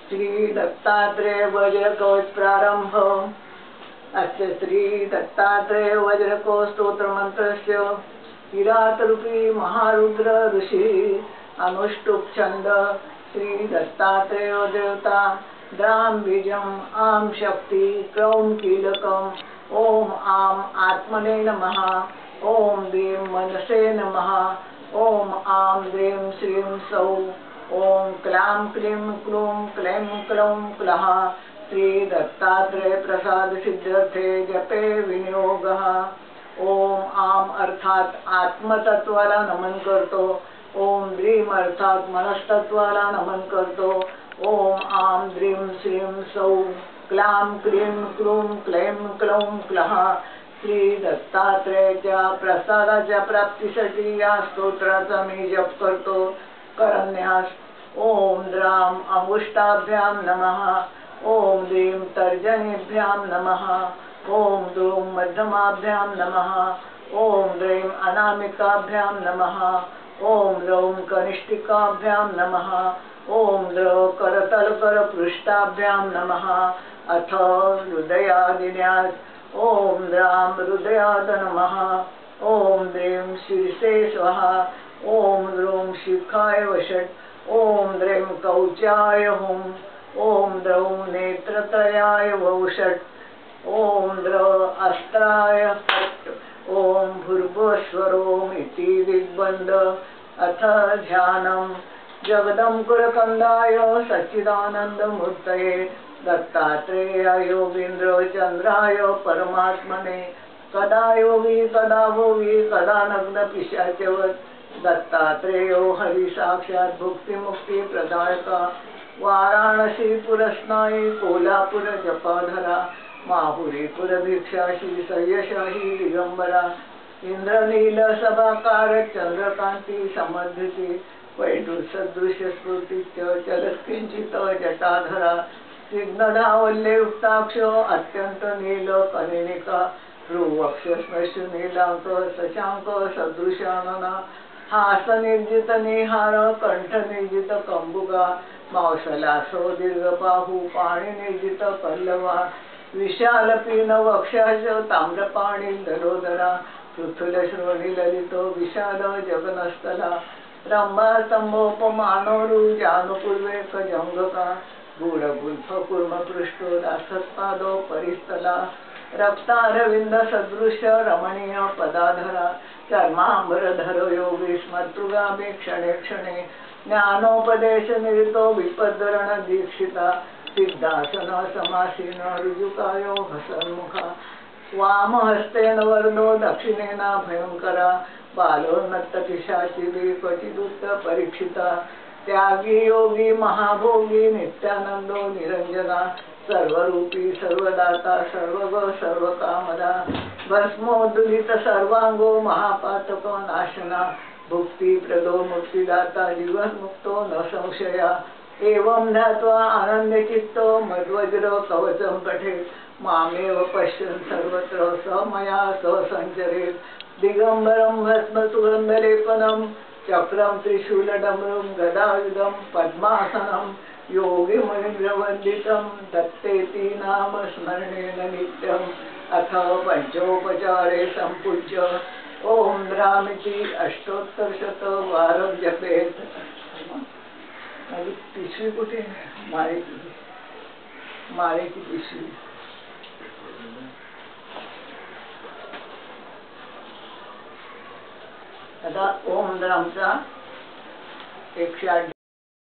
श्री दत्तात्रेय वज्र कवच प्रारंभ। अस्य श्री दत्तात्रेय वज्र कवच स्तोत्र मंत्रस्य किरात रूपी महारुद्र ऋषि अनुष्टुप छंद। श्री दत्तात्रेय देवता द्राम बीजम आम शक्ति क्रौम कीलकम ओम आम आत्मने नमः ओम द्रीं मनसे नमः ओम आम द्रीं श्रीं सौ ओम क्लां क्लीं क्लूं क्लैं क्लौं क्लः। श्री दत्तात्रेय प्रसाद सिद्ध्यर्थे जपे विनियोगः। ओम आम अर्थात आत्मतत्वाला नमन करतो। ओम द्रीं अर्थात मनस्तत्वाला नमन करतो। ओम आम द्रीं श्रीं सौ क्लां क्लीं क्लूं क्लैं क्लौं क्लः। श्री दत्तात्रेयाच्या प्रसादाच्या प्राप्तीसाठी या स्तोत्राचा मी जप करतो। करन्यास ओम द्राम अंगुष्ठाभ्यां नमः ओम द्रीं तर्जनीभ्यां नमः ओम द्रूं मध्यमाभ्यां नमः ओम द्रीं अनामिकाभ्यां नमः ओम द्रौं कनिष्ठिकाभ्यां नमः ओम द्र करतलकर पृष्ठाभ्यां नमः। अथ हृदयादिन्यास ओम द्रां हृदयाद नमः ओम द्रीं शीर्षे स्वाहा ओम द्रौं शिखाय वषट् ओम द्रीं कौचाय हुं ओम द्रौं नेत्रत्रयाय वौषट् ओम द्र अस्त्राय फट् ओम भूर्भुवस्वरोम इति दिग्बन्ध। अथ ध्यानम् जगदंकुरकंदाय सच्चिदानंदमूर्तये दत्तात्रेयाय योगींद्र चंद्राय परमात्मने कदा योगी कदा भोगी कदा नग्न पिशाचवत् दत्तात्रेयो हरि साक्षात् भुक्ति मुक्ति प्रदायका। वाराणसी पुरस्नायी कोल्हापुर जपाधरा माहुरीपुर भिक्षाशी सय्यशाही दिगंबरा इंद्रनील सभाकार चंद्रकांती समद्धिती वैडूर सदृश्य स्फूर्ति चलत्किंचित जटाधरा सिग्नधावल्ये उक्ताक्ष अत्यंत नील कनिनिका भ्रुवक्ष स्मश्रु नीलांक शशांक सदृशानना हास निर्जित निहार कंठ निर्जित कंबुगा मांसलासो दीर्घ बाहू पाणी निर्जित पल्लवा विशाल पीन वक्षाश ताम्रपाणी दलोदरा पृथुल श्रोणी ललितो विशाल जगनस्थला रंभा स्तंभोपमानोरु जानुपूर्वे कजंगका गूढगुल्फ कुर्मपृष्ठो दासत्पादो परिस्थला रक्तारविंद सदृश रमणीय पदाधरा चर्मांबरधर योगी स्मर्तृगामी क्षणे क्षणे ज्ञानोपदेश निरितो विपद्दरण दीक्षिता सिद्धासन समासीन ऋजुकायो हसन्मुखा वामहस्तेन वर्णो दक्षिणेन भयंकरा बालोन्नत पिशाचिनी क्वचिदुत्त परीक्षिता त्यागी योगी महाभोगी नित्यानंदो निरंजना सर्वरूपी सर्वदाता सर्वग सर्वकामदा भस्मोद्दुलित सर्वांगो महापातक नाशना भुक्ती प्रदो मुक्तिदाता जीवन्मुक्तो न संशया। एवं ध्यात्वा आनंदचित्तो मद्वज्र कवचं पठेत् मामेव पश्यन् सर्वत्र स मया स संचरेत् दिगंबरं भस्म सुगंधलेपनं चक्रं त्रिशूलडमरुं गदायुधं पद्मासनं योगी मुनीन्द्रवन्दितं दत्तेति नाम स्मरणेन नित्यम्। अथ पंचोपचारे संपूज्य ओम द्रामिति अष्टोत्तरशतवारं जपेत्। पिशवी कुठे माळेची पिशवी। आता ओम द्रामचा 108